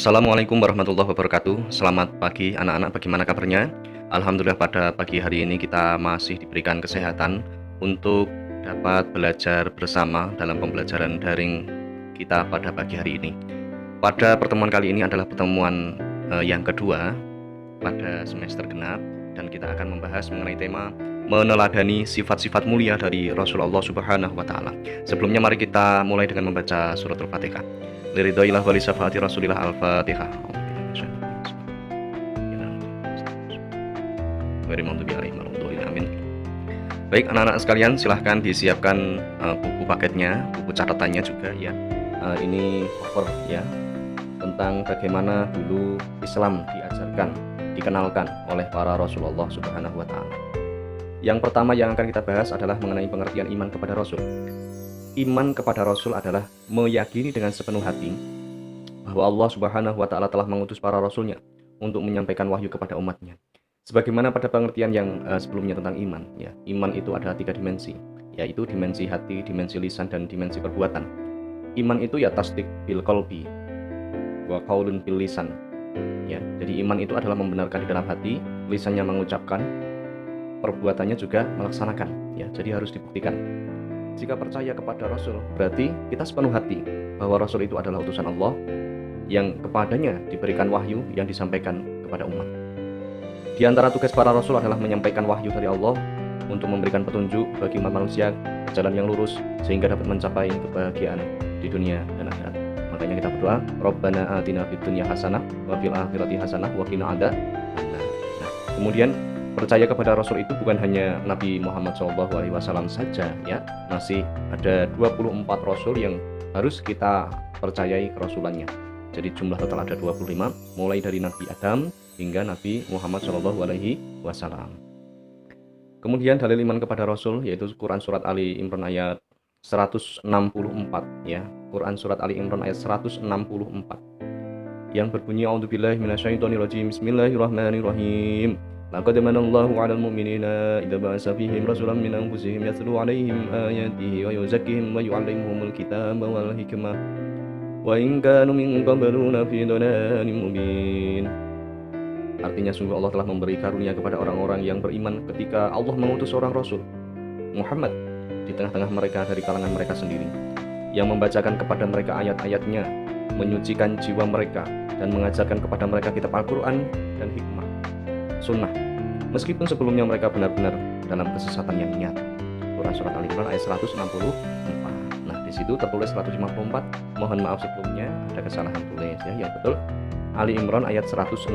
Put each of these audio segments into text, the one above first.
Assalamualaikum warahmatullahi wabarakatuh. Selamat pagi anak-anak, bagaimana kabarnya? Alhamdulillah pada pagi hari ini kita masih diberikan kesehatan untuk dapat belajar bersama dalam pembelajaran daring kita pada pagi hari ini. Pada pertemuan kali ini adalah pertemuan yang kedua pada semester genap, dan kita akan membahas mengenai tema meneladani sifat-sifat mulia dari Rasulullah Subhanahu wa Ta'ala. Sebelumnya mari kita mulai dengan membaca surat Al-Fatihah. Liridhoillah wali syafaati Rasulillah. Al-Fatihah. Amin. Baik anak-anak sekalian, silahkan disiapkan buku paketnya, buku catatannya juga ya. Ini cover ya, tentang bagaimana dulu Islam diajarkan, dikenalkan oleh para Rasulullah Subhanahu wa Ta'ala. Yang pertama yang akan kita bahas adalah mengenai pengertian iman kepada Rasul. Iman kepada Rasul adalah meyakini dengan sepenuh hati bahwa Allah Subhanahu wa Ta'ala telah mengutus para Rasulnya untuk menyampaikan wahyu kepada umatnya. Sebagaimana pada pengertian yang sebelumnya tentang iman ya. Iman itu adalah 3 dimensi, yaitu dimensi hati, dimensi lisan, dan dimensi perbuatan. Iman itu ya tasdik bil qalbi wa qaulun bil lisan ya. Jadi iman itu adalah membenarkan di dalam hati, lisannya mengucapkan, perbuatannya juga melaksanakan ya. Jadi harus dibuktikan. Jika percaya kepada Rasul, berarti kita sepenuh hati bahwa Rasul itu adalah utusan Allah yang kepadanya diberikan wahyu yang disampaikan kepada umat. Di antara tugas para Rasul adalah menyampaikan wahyu dari Allah untuk memberikan petunjuk bagi umat manusia ke jalan yang lurus sehingga dapat mencapai kebahagiaan di dunia dan akhirat. Makanya kita berdoa, Rabbana atina fid dunya hasanah wa fil akhirati hasanah wa qina adzabannar. Nah, kemudian percaya kepada Rasul itu bukan hanya Nabi Muhammad SAW saja ya. Masih ada 24 Rasul yang harus kita percayai kerasulannya. Jadi jumlah total ada 25, mulai dari Nabi Adam hingga Nabi Muhammad SAW. Kemudian dalil iman kepada Rasul yaitu Quran Surat Ali Imran ayat 164 ya. Quran Surat Ali Imran ayat 164 yang berbunyi A'udzubillahi minasyaitonirrajim. Bismillahirrahmanirrahim. Laqad manallahu 'alal mu'minina idza ba'atsa fihim rasulan min anfusihim yatlu 'alaihim ayatihi wa yuzakkihim wa yu'allimuhumul kitaba wal hikmah wa in kanu min qablu lafi dhalalin mubin. Artinya sungguh Allah telah memberi karunia kepada orang-orang yang beriman ketika Allah mengutus seorang Rasul Muhammad di tengah-tengah mereka dari kalangan mereka sendiri, yang membacakan kepada mereka ayat-ayatnya, menyucikan jiwa mereka, dan mengajarkan kepada mereka kitab Al-Quran dan hikmah, sunnah, meskipun sebelumnya mereka benar-benar dalam kesesatan yang nyata. Quran Surat Ali Imran ayat 164. Nah, di situ tertulis 154. Mohon maaf sebelumnya ada kesalahan tulis ya. Yang betul Ali Imran ayat 164.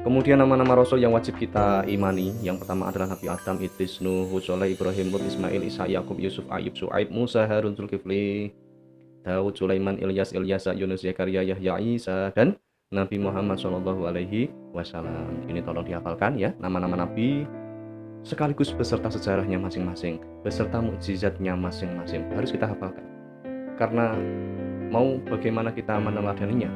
Kemudian nama-nama Rasul yang wajib kita imani, yang pertama adalah Nabi Adam, Idris, Nuh, Hud, Shaleh, Ibrahim, Lut, Ismail, Isa, Yakub, Yusuf, Ayub, Su'aib, Musa, Harun, Zulkifli, Daud, Sulaiman, Ilyas, Ilyasa, Yunus, Zakaria, Yahya, Isa, dan Nabi Muhammad SAW. Ini tolong dihafalkan ya, nama-nama Nabi sekaligus beserta sejarahnya masing-masing, beserta mukjizatnya masing-masing. Harus kita hafalkan. Karena mau bagaimana kita meneladaninya?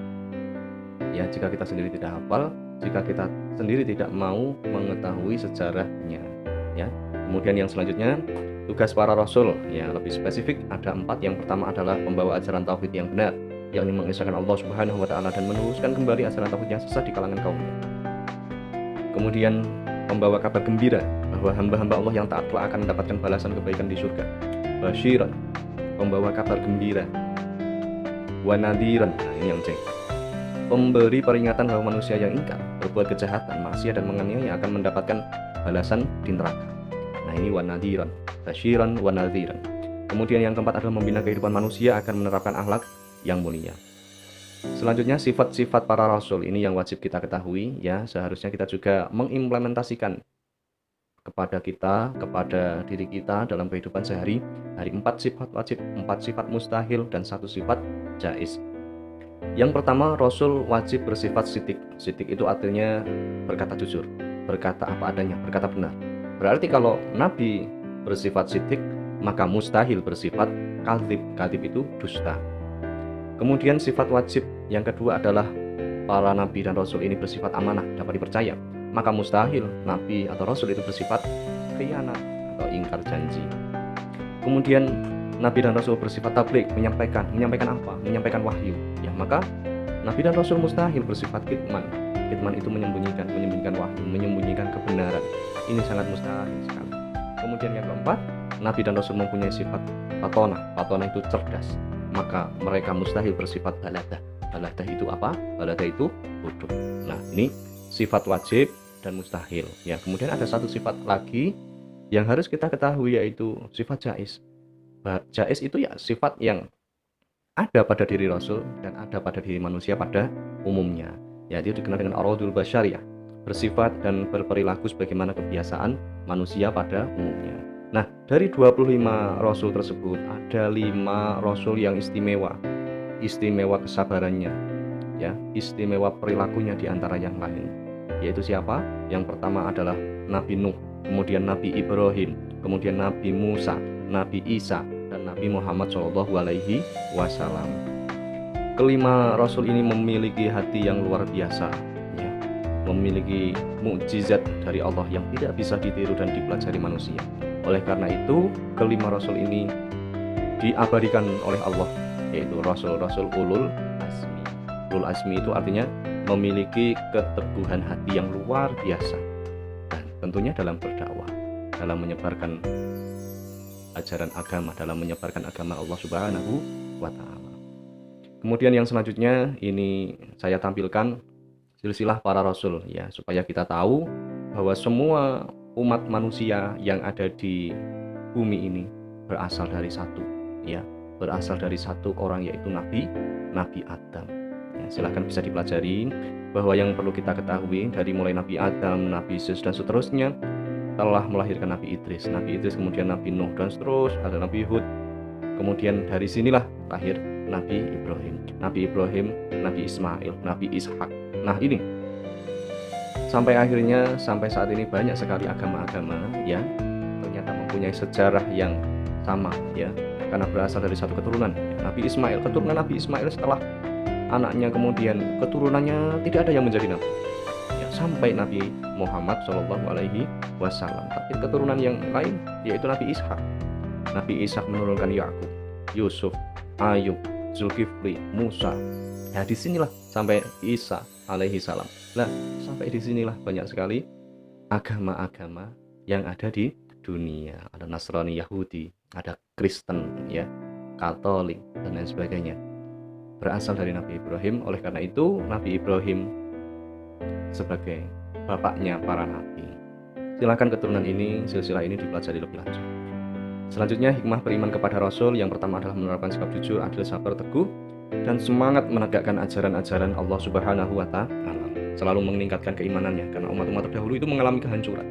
Ya, jika kita sendiri tidak hafal, jika kita sendiri tidak mau mengetahui sejarahnya ya. Kemudian yang selanjutnya, tugas para Rasul ya, lebih spesifik ada 4. Yang pertama adalah membawa ajaran tauhid yang benar, yakni mengisahkan Allah Subhanahu wa Ta'ala dan meluruskan kembali ajaran tauhid yang sesat di kalangan kaumnya. Kemudian membawa kabar gembira bahwa hamba-hamba Allah yang taat telah akan mendapatkan balasan kebaikan di surga. Basyiran, membawa kabar gembira. Wa nadhiran, nah ini yang C, pemberi peringatan bahwa manusia yang ingkar, berbuat kejahatan, maksiat, dan menganiaya akan mendapatkan balasan di neraka. Nah ini wa nadhiran, basyiran wa nadhiran. Kemudian yang keempat adalah membina kehidupan manusia akan menerapkan akhlak yang mulia. Selanjutnya sifat-sifat para rasul ini yang wajib kita ketahui ya. Seharusnya kita juga mengimplementasikan kepada kita, kepada diri kita dalam kehidupan sehari-hari. 4 sifat wajib, 4 sifat mustahil, dan 1 sifat jaiz. Yang pertama, Rasul wajib bersifat sidik. Sidik itu artinya berkata jujur, berkata apa adanya, berkata benar. Berarti kalau Nabi bersifat sidik, maka mustahil bersifat kadzib. Kadzib itu dusta. Kemudian sifat wajib yang kedua adalah para Nabi dan Rasul ini bersifat amanah, dapat dipercaya. Maka mustahil Nabi atau Rasul itu bersifat khianat atau ingkar janji. Kemudian Nabi dan Rasul bersifat tabligh, menyampaikan apa? Menyampaikan wahyu. Ya, maka Nabi dan Rasul mustahil bersifat kitman. Kitman itu menyembunyikan wahyu, menyembunyikan kebenaran. Ini sangat mustahil sekali. Kemudian yang keempat, Nabi dan Rasul mempunyai sifat patonah. Patonah itu cerdas. Maka mereka mustahil bersifat baladah. Baladah itu apa? Baladah itu bodoh. Nah, ini sifat wajib dan mustahil. Ya, kemudian ada satu sifat lagi yang harus kita ketahui, yaitu sifat jaiz. Jaiz itu ya sifat yang ada pada diri Rasul dan ada pada diri manusia pada umumnya. Ya, itu dikenal dengan aradul basyariyah, bersifat dan berperilaku sebagaimana kebiasaan manusia pada umumnya. Nah, dari 25 Rasul tersebut ada 5 Rasul yang istimewa kesabarannya, ya, istimewa perilakunya di antara yang lain. Yaitu siapa? Yang pertama adalah Nabi Nuh, kemudian Nabi Ibrahim, kemudian Nabi Musa, Nabi Isa, dan Nabi Muhammad SAW. Kelima Rasul ini memiliki hati yang luar biasa, ya, memiliki mukjizat dari Allah yang tidak bisa ditiru dan dipelajari manusia. Oleh karena itu, kelima Rasul ini diabadikan oleh Allah, yaitu Rasul-Rasul ulul azmi. Ulul azmi itu artinya memiliki keteguhan hati yang luar biasa, dan tentunya dalam berdakwah, dalam menyebarkan ajaran agama, dalam menyebarkan agama Allah Subhanahu wa Ta'ala. Kemudian yang selanjutnya ini saya tampilkan silsilah para rasul, ya, supaya kita tahu bahwa semua umat manusia yang ada di bumi ini berasal dari satu, ya, berasal dari satu orang, yaitu Nabi Adam. Ya, silahkan bisa dipelajari bahwa yang perlu kita ketahui dari mulai Nabi Adam, Nabi Yesus dan seterusnya telah melahirkan Nabi Idris, kemudian Nabi Nuh, dan terus ada Nabi Hud. Kemudian dari sinilah lahir Nabi Ibrahim, Nabi Ismail, Nabi Ishak. Nah, ini sampai akhirnya sampai saat ini banyak sekali agama-agama yang ternyata mempunyai sejarah yang sama, ya, karena berasal dari satu keturunan. Nabi Ismail, keturunan Nabi Ismail setelah anaknya kemudian keturunannya tidak ada yang menjadi nabi, ya, sampai Nabi Muhammad SAW. Tapi keturunan yang lain yaitu Nabi Ishak. Nabi Ishak menurunkan Yakub, Yusuf, Ayub, Zulkifli, Musa. Ya, disinilah sampai Isa alaihi salam. Nah, sampai disinilah banyak sekali agama-agama yang ada di dunia. Ada Nasrani, Yahudi, ada Kristen, ya, Katolik, dan lain sebagainya. Berasal dari Nabi Ibrahim. Oleh karena itu, Nabi Ibrahim sebagai bapaknya para nabi. Silakan keturunan ini, silsilah ini dipelajari lebih lanjut. Selanjutnya, hikmah beriman kepada Rasul. Yang pertama adalah menerapkan sikap jujur, adil, sabar, teguh, dan semangat menegakkan ajaran-ajaran Allah Subhanahu wa Ta'ala. Selalu meningkatkan keimanannya, karena umat-umat terdahulu itu mengalami kehancuran,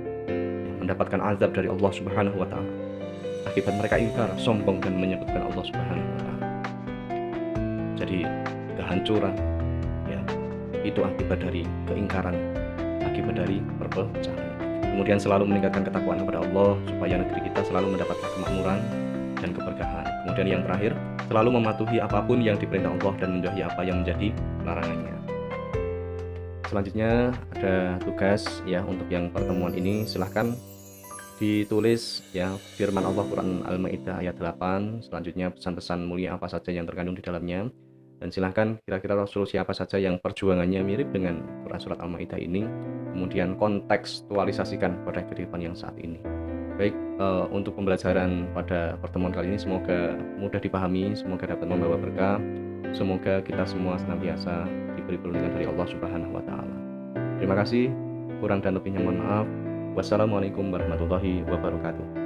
mendapatkan azab dari Allah Subhanahu wa Ta'ala akibat mereka ingkar, sombong, dan menyebutkan Allah Subhanahu wa Ta'ala. Jadi kehancuran, ya, itu akibat dari keingkaran, akibat dari perpecahan. Kemudian selalu meningkatkan ketakwaan kepada Allah supaya negeri kita selalu mendapatkan kemakmuran dan keberkahan. Kemudian yang terakhir, selalu mematuhi apapun yang diperintah Allah dan menjauhi apa yang menjadi larangannya. Selanjutnya ada tugas, ya, untuk yang pertemuan ini. Silahkan ditulis, ya, firman Allah Quran Al-Maidah ayat 8. Selanjutnya pesan-pesan mulia apa saja yang terkandung di dalamnya. Dan silahkan kira-kira Rasul siapa saja yang perjuangannya mirip dengan Quran Surat Al-Maidah ini. Kemudian kontekstualisasikan pada kehidupan yang saat ini. Baik, untuk pembelajaran pada pertemuan kali ini semoga mudah dipahami, semoga dapat membawa berkah, semoga kita semua senantiasa diberi perlindungan dari Allah Subhanahu wa Ta'ala. Terima kasih, kurang dan lebihnya mohon maaf. Wassalamualaikum warahmatullahi wabarakatuh.